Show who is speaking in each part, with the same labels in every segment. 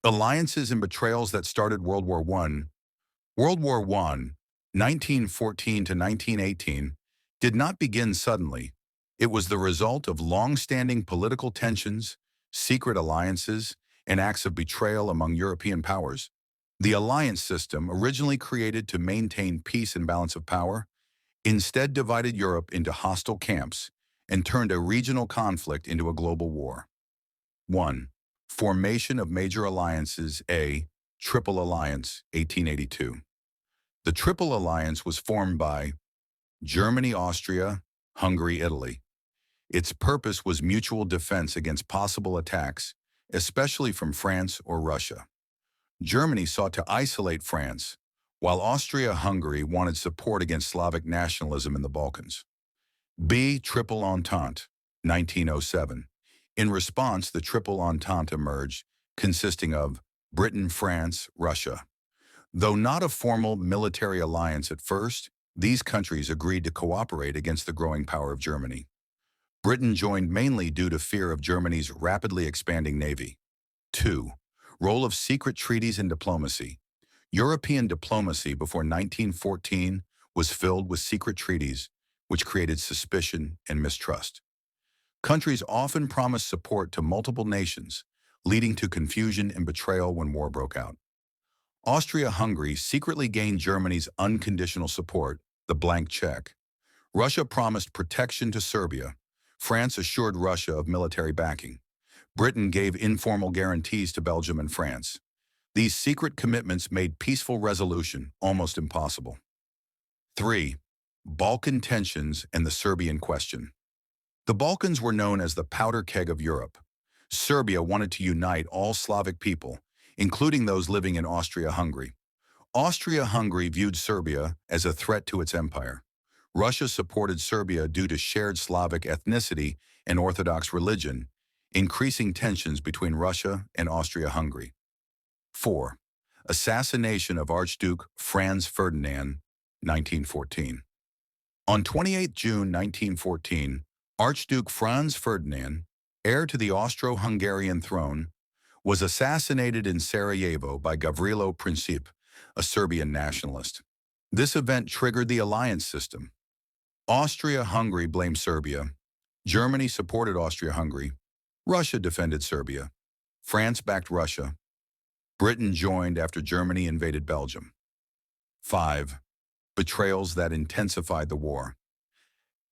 Speaker 1: Alliances and betrayals that started World War I. World War I, 1914 to 1918, did not begin suddenly. It was the result of long-standing political tensions, secret alliances, and acts of betrayal among European powers. The alliance system, originally created to maintain peace and balance of power, instead divided Europe into hostile camps and turned a regional conflict into a global war. 1. Formation of major alliances. Triple Alliance, 1882. The Triple Alliance was formed by Germany, Austria, Hungary, Italy. Its purpose was mutual defense against possible attacks, especially from France or Russia. Germany sought to isolate France, while Austria-Hungary wanted support against Slavic nationalism in the Balkans. Triple Entente, 1907. In response, the Triple Entente emerged, consisting of Britain, France, Russia. Though not a formal military alliance at first, these countries agreed to cooperate against the growing power of Germany. Britain joined mainly due to fear of Germany's rapidly expanding navy. 2. Role of secret treaties in diplomacy. European diplomacy before 1914 was filled with secret treaties, which created suspicion and mistrust. Countries often promised support to multiple nations, leading to confusion and betrayal when war broke out. Austria-Hungary secretly gained Germany's unconditional support, the blank check. Russia promised protection to Serbia. France assured Russia of military backing. Britain gave informal guarantees to Belgium and France. These secret commitments made peaceful resolution almost impossible. 3. Balkan tensions and the Serbian question. The Balkans were known as the powder keg of Europe. Serbia wanted to unite all Slavic people, including those living in Austria-Hungary. Austria-Hungary viewed Serbia as a threat to its empire. Russia supported Serbia due to shared Slavic ethnicity and Orthodox religion, increasing tensions between Russia and Austria-Hungary. 4. Assassination of Archduke Franz Ferdinand, 1914. On 28 June 1914, Archduke Franz Ferdinand, heir to the Austro-Hungarian throne, was assassinated in Sarajevo by Gavrilo Princip, a Serbian nationalist. This event triggered the alliance system. Austria-Hungary blamed Serbia. Germany supported Austria-Hungary. Russia defended Serbia. France backed Russia. Britain joined after Germany invaded Belgium. 5. Betrayals that intensified the war.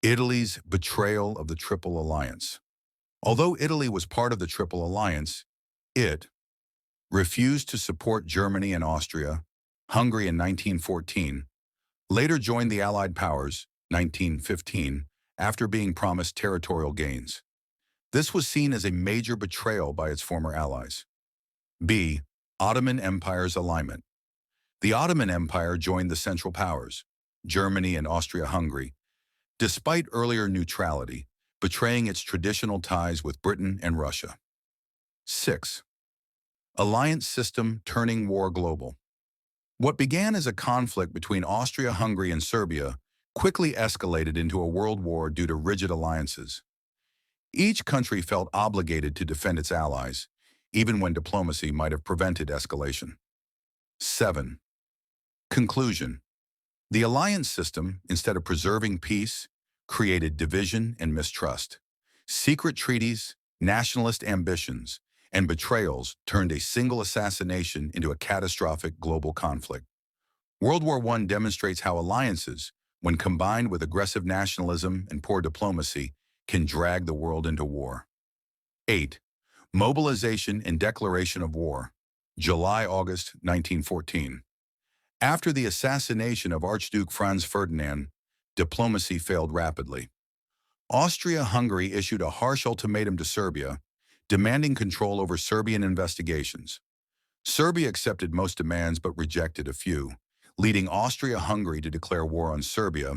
Speaker 1: Italy's betrayal of the Triple Alliance. Although Italy was part of the Triple Alliance, it refused to support Germany and Austria, Hungary in 1914, later joined the Allied powers, 1915, after being promised territorial gains. This was seen as a major betrayal by its former allies. Ottoman Empire's alignment. The Ottoman Empire joined the Central Powers, Germany and Austria-Hungary, despite earlier neutrality, betraying its traditional ties with Britain and Russia. 6. Alliance system turning war global. What began as a conflict between Austria-Hungary and Serbia quickly escalated into a world war due to rigid alliances. Each country felt obligated to defend its allies, even when diplomacy might have prevented escalation. 7. Conclusion. The alliance system, instead of preserving peace, created division and mistrust. Secret treaties, nationalist ambitions, and betrayals turned a single assassination into a catastrophic global conflict. World War I demonstrates how alliances, when combined with aggressive nationalism and poor diplomacy, can drag the world into war. 8. Mobilization and declaration of war. July-August 1914. After the assassination of Archduke Franz Ferdinand, diplomacy failed rapidly. Austria-Hungary issued a harsh ultimatum to Serbia, demanding control over Serbian investigations. Serbia accepted most demands but rejected a few, leading Austria-Hungary to declare war on Serbia,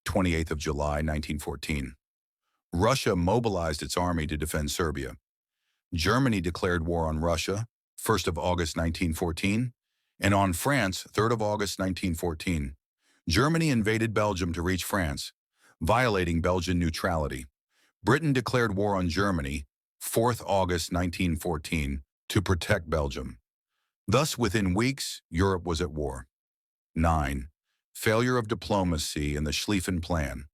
Speaker 1: 28th of July 1914. Russia mobilized its army to defend Serbia. Germany declared war on Russia, 1st of August 1914, and on France, 3rd of August 1914. Germany invaded Belgium to reach France, violating Belgian neutrality. Britain declared war on Germany, 4th August 1914, to protect Belgium. Thus, within weeks, Europe was at war. 9. Failure of diplomacy and the Schlieffen Plan.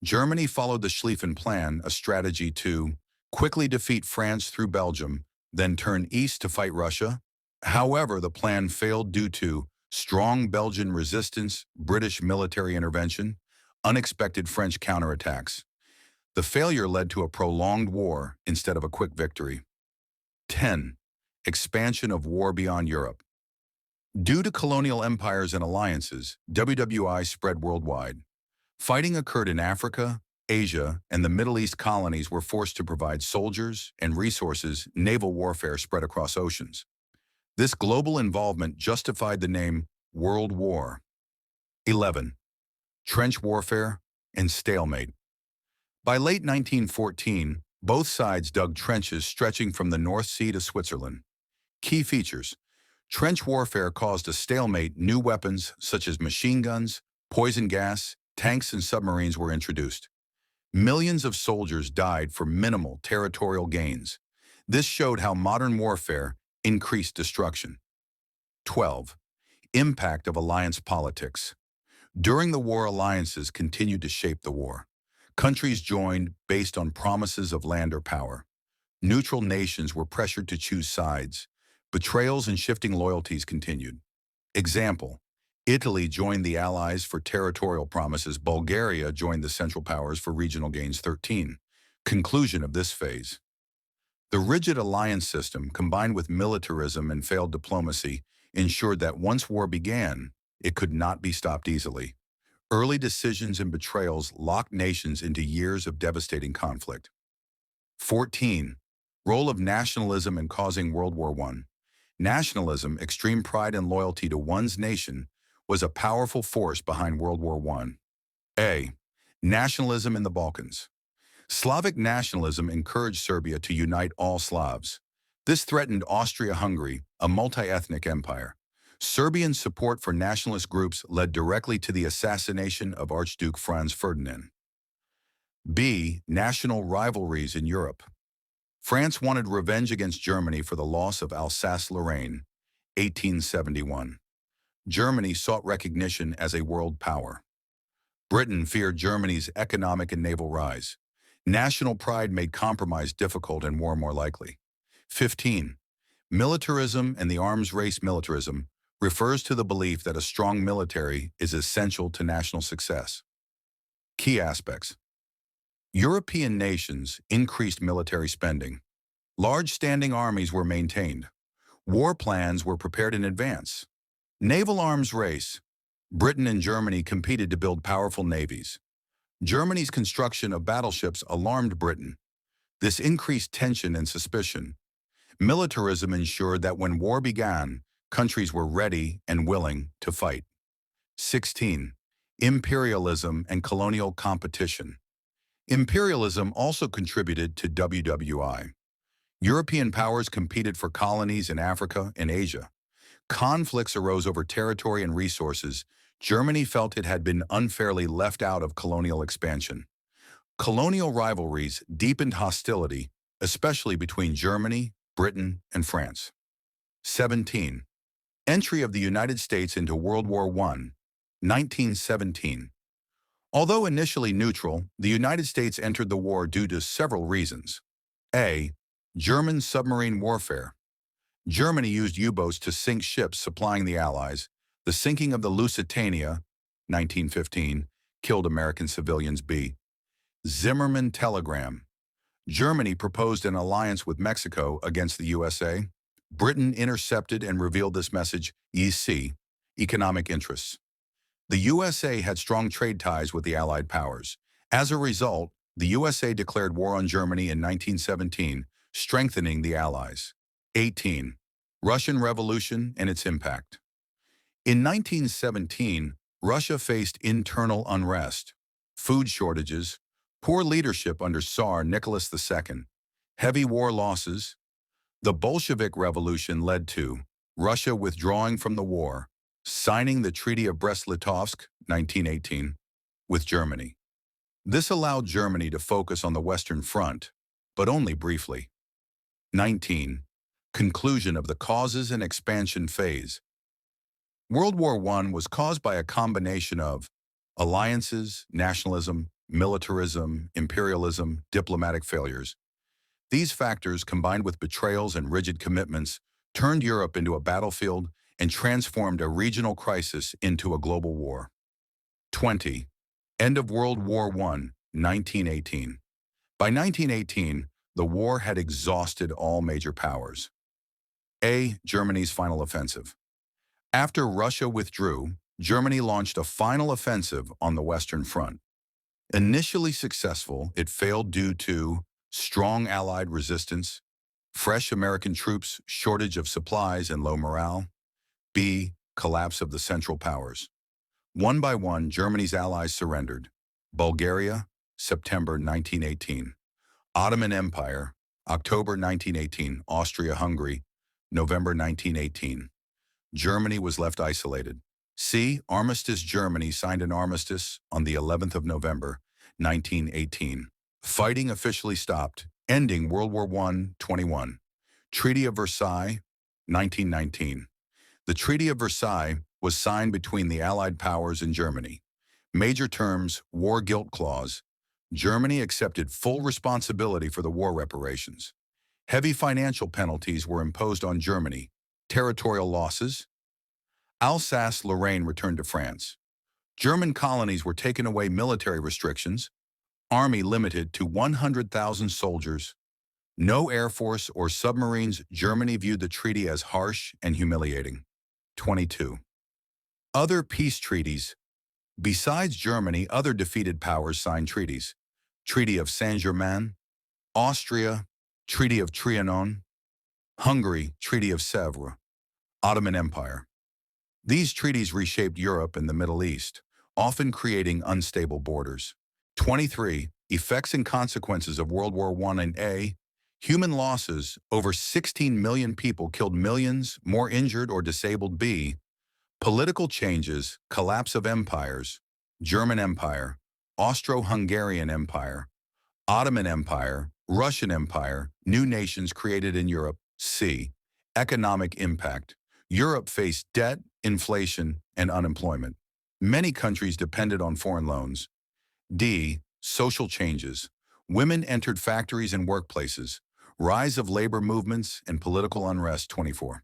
Speaker 1: Germany followed the Schlieffen Plan, a strategy to quickly defeat France through Belgium, then turn east to fight Russia. However, the plan failed due to strong Belgian resistance, British military intervention, unexpected French counterattacks. The failure led to a prolonged war instead of a quick victory. 10. Expansion of war beyond Europe. Due to colonial empires and alliances, WWI spread worldwide. Fighting occurred in Africa, Asia, and the Middle East. Colonies were forced to provide soldiers and resources. Naval warfare spread across oceans. This global involvement justified the name World War. 11. Trench warfare and stalemate. By late 1914, both sides dug trenches stretching from the North Sea to Switzerland. Key features: trench warfare caused a stalemate. New weapons such as machine guns, poison gas, tanks, and submarines were introduced. Millions of soldiers died for minimal territorial gains. This showed how modern warfare increased destruction. 12. Impact of alliance politics. During the war, alliances continued to shape the war. Countries joined based on promises of land or power. Neutral nations were pressured to choose sides. Betrayals and shifting loyalties continued. Example: Italy joined the Allies for territorial promises. Bulgaria joined the Central Powers for regional gains. 13. Conclusion of this phase. The rigid alliance system, combined with militarism and failed diplomacy, ensured that once war began, it could not be stopped easily. Early decisions and betrayals locked nations into years of devastating conflict. 14. Role of nationalism in causing World War I. Nationalism, extreme pride and loyalty to one's nation, was a powerful force behind World War I. A. Nationalism in the Balkans. Slavic nationalism encouraged Serbia to unite all Slavs. This threatened Austria-Hungary, a multi-ethnic empire. Serbian support for nationalist groups led directly to the assassination of Archduke Franz Ferdinand. B. National rivalries in Europe. France wanted revenge against Germany for the loss of Alsace-Lorraine, 1871. Germany sought recognition as a world power. Britain feared Germany's economic and naval rise. National pride made compromise difficult and war more likely. 15. Militarism and the arms race. Militarism refers to the belief that a strong military is essential to national success. Key aspects: European nations increased military spending. Large standing armies were maintained. War plans were prepared in advance. Naval arms race. Britain and Germany competed to build powerful navies. Germany's construction of battleships alarmed Britain. This increased tension and suspicion. Militarism ensured that when war began, countries were ready and willing to fight. 16. Imperialism and colonial competition. Imperialism also contributed to WWI. European powers competed for colonies in Africa and Asia. Conflicts arose over territory and resources. Germany felt it had been unfairly left out of colonial expansion. Colonial rivalries deepened hostility, especially between Germany, Britain, and France. 17. Entry of the United States into World War I, 1917. Although initially neutral, the United States entered the war due to several reasons. A. German submarine warfare. Germany used U-boats to sink ships supplying the Allies. The sinking of the Lusitania, 1915, killed American civilians. B. Zimmermann telegram. Germany proposed an alliance with Mexico against the USA. Britain intercepted and revealed this message. E.C. Economic interests. The USA had strong trade ties with the Allied powers. As a result, the USA declared war on Germany in 1917, strengthening the Allies. 18. Russian Revolution and its impact. In 1917, Russia faced internal unrest, food shortages, poor leadership under Tsar Nicholas II, heavy war losses. The Bolshevik Revolution led to Russia withdrawing from the war, signing the Treaty of Brest-Litovsk, 1918, with Germany. This allowed Germany to focus on the Western Front, but only briefly. 19. Conclusion of the causes and expansion phase. World War I was caused by a combination of alliances, nationalism, militarism, imperialism, diplomatic failures. These factors, combined with betrayals and rigid commitments, turned Europe into a battlefield and transformed a regional crisis into a global war. 20. End of World War I, 1918. By 1918, the war had exhausted all major powers. A. Germany's final offensive. After Russia withdrew, Germany launched a final offensive on the Western Front. Initially successful, it failed due to strong Allied resistance, fresh American troops, shortage of supplies, and low morale. B. Collapse of the Central Powers. One by one, Germany's allies surrendered. Bulgaria, September 1918. Ottoman Empire, October 1918. Austria-Hungary, November 1918. Germany was left isolated. C. Armistice. Germany signed an armistice on the 11th of November, 1918. Fighting officially stopped, ending World War I. 21. Treaty of Versailles, 1919. The Treaty of Versailles was signed between the Allied powers and Germany. Major terms: war guilt clause. Germany accepted full responsibility for the war reparations. Heavy financial penalties were imposed on Germany. Territorial losses. Alsace-Lorraine returned to France. German colonies were taken away. Military restrictions. Army limited to 100,000 soldiers. No air force or submarines. Germany viewed the treaty as harsh and humiliating. 22. Other peace treaties. Besides Germany, other defeated powers signed treaties. Treaty of Saint-Germain, Austria, Treaty of Trianon, Hungary, Treaty of Sèvres, Ottoman Empire. These treaties reshaped Europe and the Middle East, often creating unstable borders. 23. Effects and consequences of World War I and A. Human losses: over 16 million people killed, millions more injured or disabled. B. Political changes: collapse of empires, German Empire, Austro-Hungarian Empire, Ottoman Empire, Russian Empire, new nations created in Europe. C. Economic impact: Europe faced debt, inflation, and unemployment. Many countries depended on foreign loans. D. Social changes: women entered factories and workplaces, rise of labor movements, and political unrest. 24.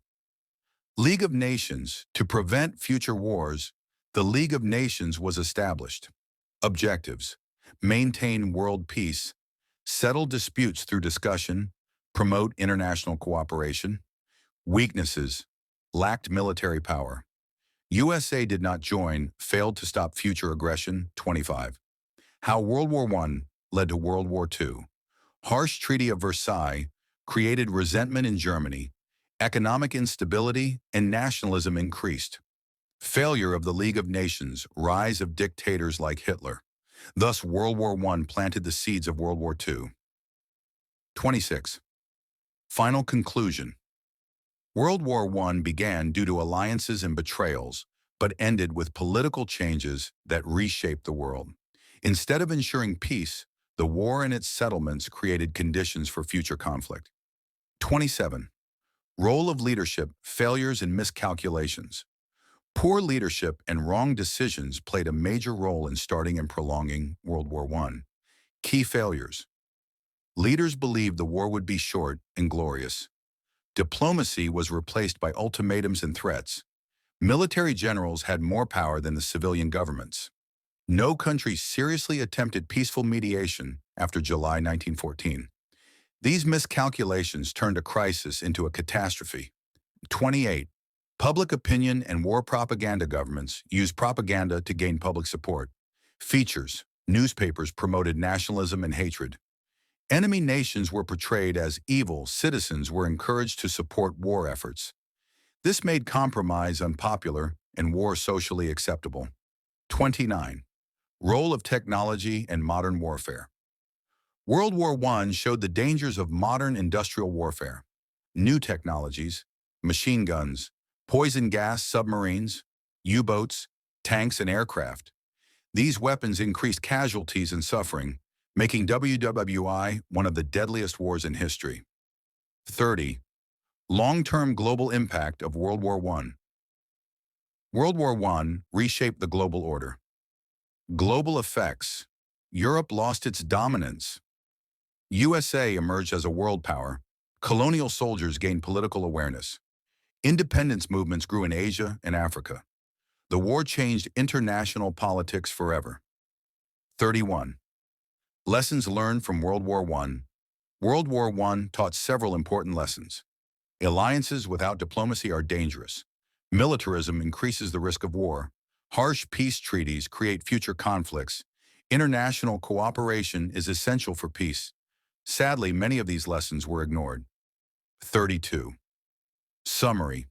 Speaker 1: League of Nations. To prevent future wars, the League of Nations was established. Objectives: maintain world peace, settle disputes through discussion, promote international cooperation. Weaknesses: lacked military power. USA did not join, failed to stop future aggression. 25. How World War I led to World War II. Harsh Treaty of Versailles created resentment in Germany. Economic instability and nationalism increased. Failure of the League of Nations, rise of dictators like Hitler. Thus, World War I planted the seeds of World War II. 26. Final conclusion. World War I began due to alliances and betrayals, but ended with political changes that reshaped the world. Instead of ensuring peace, the war and its settlements created conditions for future conflict. 27. Role of leadership: failures and miscalculations. Poor leadership and wrong decisions played a major role in starting and prolonging World War I. Key failures: leaders believed the war would be short and glorious. Diplomacy was replaced by ultimatums and threats. Military generals had more power than the civilian governments. No country seriously attempted peaceful mediation after July 1914. These miscalculations turned a crisis into a catastrophe. 28. Public opinion and war propaganda. Governments used propaganda to gain public support. Features: newspapers promoted nationalism and hatred. Enemy nations were portrayed as evil. Citizens were encouraged to support war efforts. This made compromise unpopular and war socially acceptable. 29. Role of technology and modern warfare. World War I showed the dangers of modern industrial warfare. New technologies: machine guns, poison gas, submarines, U-boats, tanks, and aircraft. These weapons increased casualties and suffering, making WWI one of the deadliest wars in history. 30. Long-term global impact of World War I. World War I reshaped the global order. Global effects. Europe lost its dominance. USA emerged as a world power. Colonial soldiers gained political awareness. Independence movements grew in Asia and Africa. The war changed international politics forever. 31. Lessons learned from World War I. World War I taught several important lessons. Alliances without diplomacy are dangerous. Militarism increases the risk of war. Harsh peace treaties create future conflicts. International cooperation is essential for peace. Sadly, many of these lessons were ignored. 32. Summary.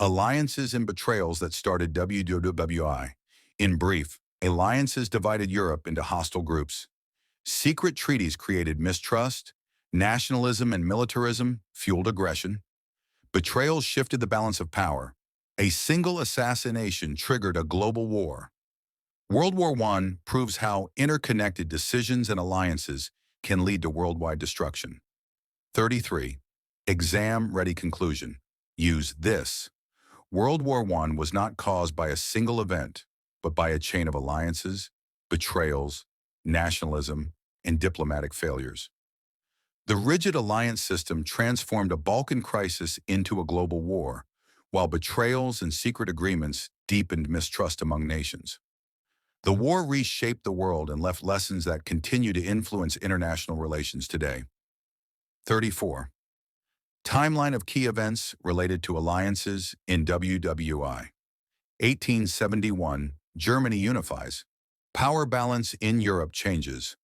Speaker 1: Alliances and betrayals that started WWI. In brief, alliances divided Europe into hostile groups. Secret treaties created mistrust. Nationalism and militarism fueled aggression. Betrayals shifted the balance of power. A single assassination triggered a global war. World War I proves how interconnected decisions and alliances can lead to worldwide destruction. 33. Exam-ready conclusion. Use this. World War I was not caused by a single event, but by a chain of alliances, betrayals, nationalism, and diplomatic failures. The rigid alliance system transformed a Balkan crisis into a global war, while betrayals and secret agreements deepened mistrust among nations. The war reshaped the world and left lessons that continue to influence international relations today. 34. Timeline of key events related to alliances in WWI. 1871, Germany unifies. Power balance in Europe changes.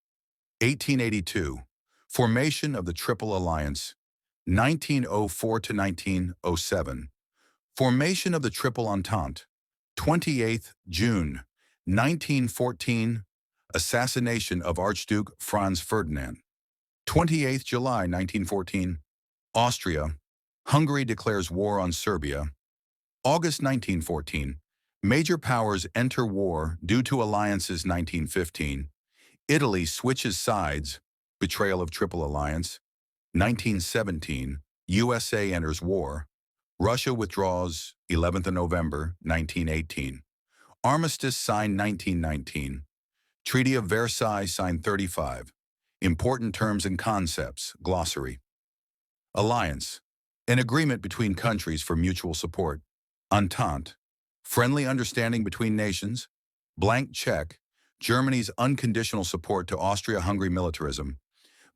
Speaker 1: 1882, formation of the Triple Alliance. 1904 to 1907, formation of the Triple Entente. 28th June, 1914, assassination of Archduke Franz Ferdinand. 28th July, 1914, Austria. Hungary declares war on Serbia. August 1914, major powers enter war due to alliances. 1915, Italy switches sides, betrayal of Triple Alliance. 1917, USA enters war. Russia withdraws. 11th of November, 1918. Armistice signed 1919. Treaty of Versailles signed 35. Important terms and concepts, glossary. Alliance, an agreement between countries for mutual support. Entente, friendly understanding between nations. Blank check, Germany's unconditional support to Austria-Hungary militarism.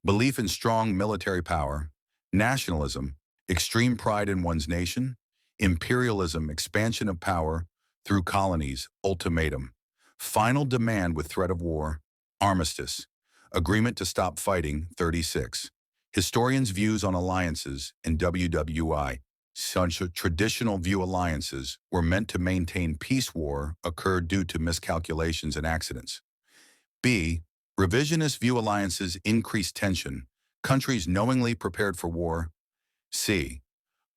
Speaker 1: Belief in strong military power. Nationalism, extreme pride in one's nation. Imperialism, expansion of power through colonies. Ultimatum, final demand with threat of war. Armistice, agreement to stop fighting. 36. Historians' views on alliances in WWI. Such a traditional view alliances were meant to maintain peace. War occurred due to miscalculations and accidents. B. Revisionist view alliances increased tension. Countries knowingly prepared for war. C.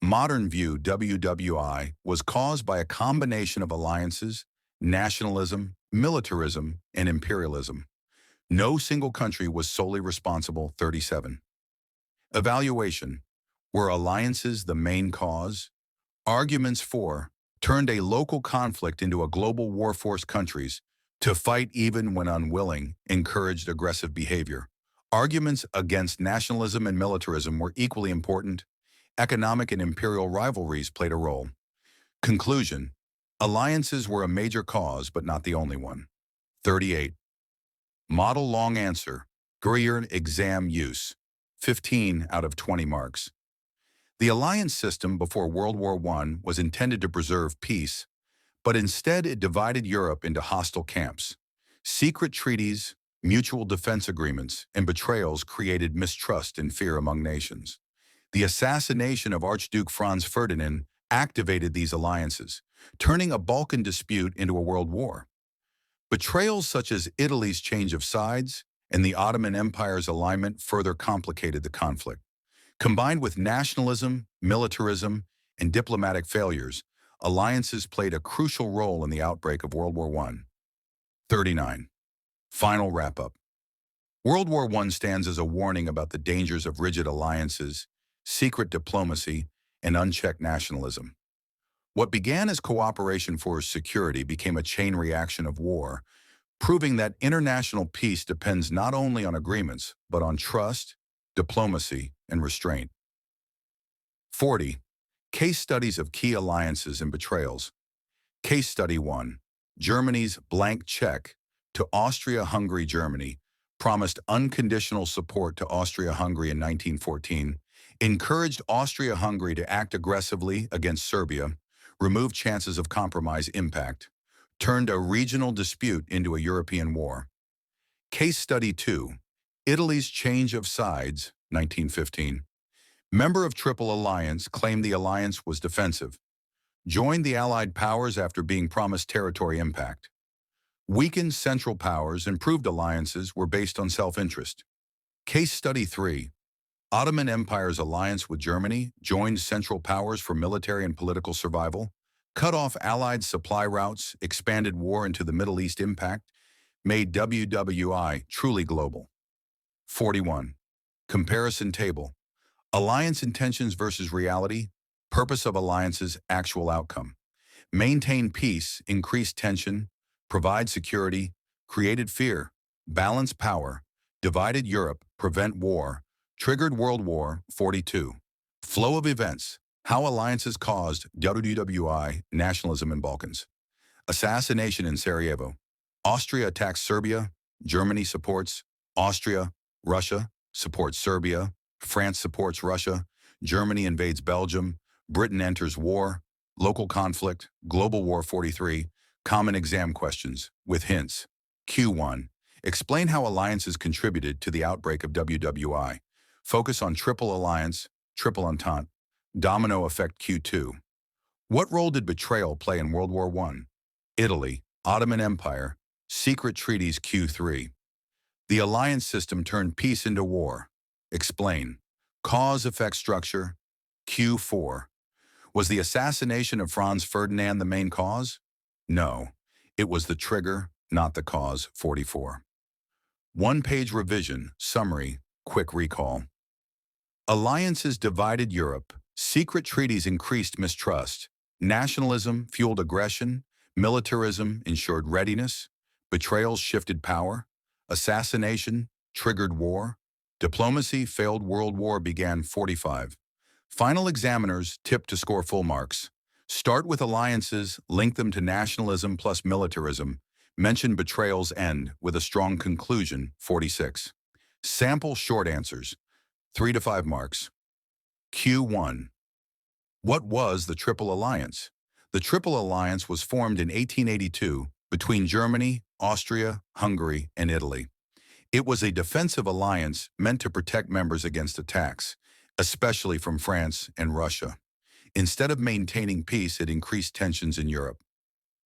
Speaker 1: Modern view WWI was caused by a combination of alliances, nationalism, militarism, and imperialism. No single country was solely responsible. 37. Evaluation. Were alliances the main cause? Arguments for turned a local conflict into a global war. Forced countries to fight even when unwilling, encouraged aggressive behavior. Arguments against nationalism and militarism were equally important. Economic and imperial rivalries played a role. Conclusion. Alliances were a major cause, but not the only one. 38. Model long answer. Greer exam use. 15 out of 20 marks. The alliance system before World War I was intended to preserve peace, but instead it divided Europe into hostile camps. Secret treaties, mutual defense agreements, and betrayals created mistrust and fear among nations. The assassination of Archduke Franz Ferdinand activated these alliances, turning a Balkan dispute into a world war. Betrayals such as Italy's change of sides and the Ottoman Empire's alignment further complicated the conflict. Combined with nationalism, militarism, and diplomatic failures, alliances played a crucial role in the outbreak of World War I. 39. Final wrap-up. World War I stands as a warning about the dangers of rigid alliances, secret diplomacy, and unchecked nationalism. What began as cooperation for security became a chain reaction of war, proving that international peace depends not only on agreements, but on trust, diplomacy, and restraint. 40. Case studies of key alliances and betrayals. Case Study 1. Germany's blank check to Austria-Hungary. Germany promised unconditional support to Austria-Hungary in 1914, encouraged Austria-Hungary to act aggressively against Serbia, removed chances of compromise impact, turned a regional dispute into a European war. Case Study 2. Italy's change of sides, 1915. Member of Triple Alliance claimed the alliance was defensive, joined the Allied powers after being promised territory impact. Weakened Central Powers and proved alliances were based on self-interest. Case Study 3. Ottoman Empire's alliance with Germany joined Central Powers for military and political survival, cut off Allied supply routes, expanded war into the Middle East impact, made WWI truly global. 41. Comparison Table. Alliance intentions versus reality, purpose of alliances, actual outcome. Maintain peace, increased tension, provide security, created fear, balance power, divided Europe, prevent war, triggered World War. 42. Flow of events, how alliances caused WWI nationalism in Balkans. Assassination in Sarajevo. Austria attacks Serbia, Germany supports, Austria, Russia supports Serbia, France supports Russia, Germany invades Belgium, Britain enters war, local conflict, global war. 43, common exam questions, with hints. Q1, explain how alliances contributed to the outbreak of WWI. Focus on Triple Alliance, Triple Entente, domino effect. Q2, what role did betrayal play in World War I? Italy, Ottoman Empire, secret treaties. Q3, the alliance system turned peace into war. Explain. Cause-effect structure. Q4. Was the assassination of Franz Ferdinand the main cause? No. It was the trigger, not the cause. 44. One-page revision, summary, quick recall. Alliances divided Europe. Secret treaties increased mistrust. Nationalism fueled aggression. Militarism ensured readiness. Betrayals shifted power. Assassination triggered war. Diplomacy failed World War began. 45. Final examiners tipped to score full marks. Start with alliances, link them to nationalism plus militarism. Mention betrayals, end with a strong conclusion. 46. Sample short answers. 3 to 5 marks. Q1. What was the Triple Alliance? The Triple Alliance was formed in 1882 between Germany, Austria, Hungary, and Italy. It was a defensive alliance meant to protect members against attacks, especially from France and Russia. Instead of maintaining peace, it increased tensions in Europe.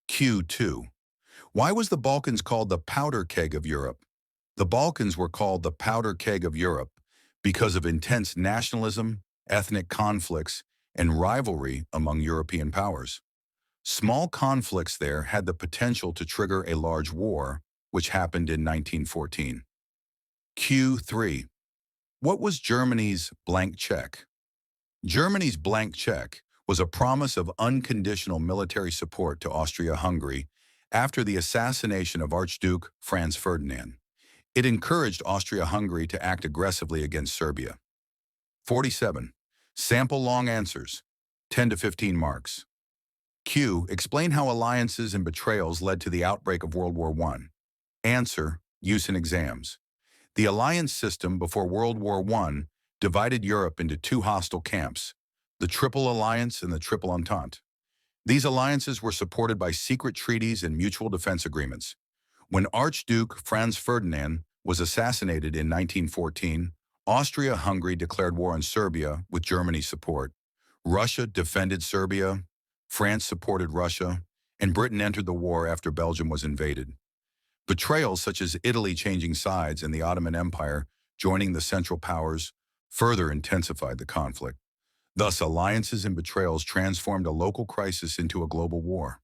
Speaker 1: Q2. Why was the Balkans called the powder keg of Europe? The Balkans were called the powder keg of Europe because of intense nationalism, ethnic conflicts, and rivalry among European powers. Small conflicts there had the potential to trigger a large war, which happened in 1914. Q3. What was Germany's blank check? Germany's blank check was a promise of unconditional military support to Austria-Hungary after the assassination of Archduke Franz Ferdinand. It encouraged Austria-Hungary to act aggressively against Serbia. 47. Sample long answers. 10 to 15 marks. Q. Explain how alliances and betrayals led to the outbreak of World War I. Answer. Use in exams. The alliance system before World War I divided Europe into two hostile camps, the Triple Alliance and the Triple Entente. These alliances were supported by secret treaties and mutual defense agreements. When Archduke Franz Ferdinand was assassinated in 1914, Austria-Hungary declared war on Serbia with Germany's support. Russia defended Serbia, France supported Russia, and Britain entered the war after Belgium was invaded. Betrayals such as Italy changing sides and the Ottoman Empire joining the Central Powers further intensified the conflict. Thus, alliances and betrayals transformed a local crisis into a global war.